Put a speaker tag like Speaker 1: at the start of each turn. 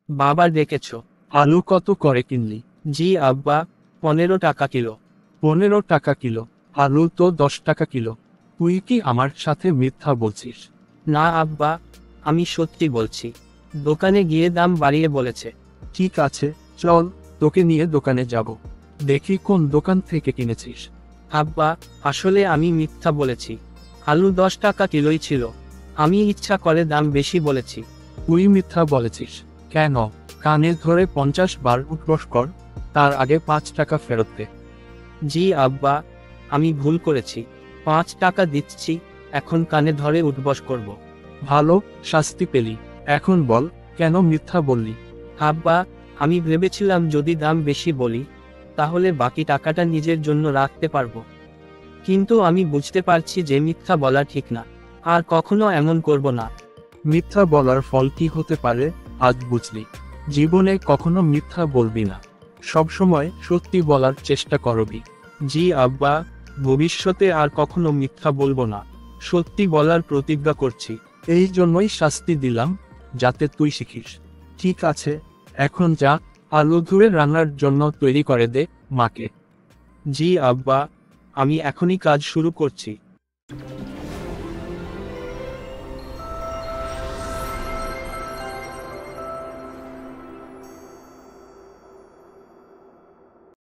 Speaker 1: বাবা ডেকেছ?
Speaker 2: আলু কত করে কিনলি?
Speaker 1: জি আব্বা, 15 টাকা কিলো।
Speaker 2: 15 টাকা কিলো? আলু তো 10 টাকা কিলো। তুই কি আমার সাথে মিথ্যা বলছিস?
Speaker 1: না আব্বা, আমি সত্যি বলছি। দোকানে গিয়ে দাম বাড়িয়ে বলেছে।
Speaker 2: ঠিক আছে, চল তোকে নিয়ে দোকানে যাব। দেখি কোন দোকান থেকে কিনেছিস।
Speaker 1: আব্বা, আসলে আমি মিথ্যা বলেছি। আলু 10 টাকা কিলোই ছিল। আমি ইচ্ছা করে দাম বেশি বলেছি।
Speaker 2: তুই মিথ্যা বলেছিস কেন? কানে ধরে 50 বার উঠবস কর, তার আগে 5 টাকা ফেরত দে।
Speaker 1: জি আব্বা, আমি ভুল করেছি। 5 টাকা দিচ্ছি, এখন কানে ধরে উঠবস করব।
Speaker 2: ভালো, শাস্তি পেলি। এখন বল, কেন মিথ্যা বললি?
Speaker 1: আব্বা, আমি ভেবেছিলাম যদি দাম বেশি বলি তাহলে বাকি টাকাটা নিজের জন্য রাখতে পারবো। কিন্তু আমি বুঝতে পারছি যে মিথ্যা বলা ঠিক না। আর কখনো এমন করব না।
Speaker 2: মিথ্যা বলার ফল কি হতে পারে আজ বুঝলি। জীবনে কখনো মিথ্যা বলবি না, সবসময় সত্যি বলার চেষ্টা করবি।
Speaker 1: জি আব্বা, ভবিষ্যতে আর কখনো মিথ্যা বলবো না। সত্যি বলার প্রতিজ্ঞা করছি।
Speaker 2: এই জন্যই শাস্তি দিলাম, যাতে তুই শিখিস। ঠিক আছে, এখন যা, আলু ধুয়ে রান্নার জন্য তৈরি করে দে মাকে।
Speaker 1: জি আব্বা, আমি এখনই কাজ শুরু করছি।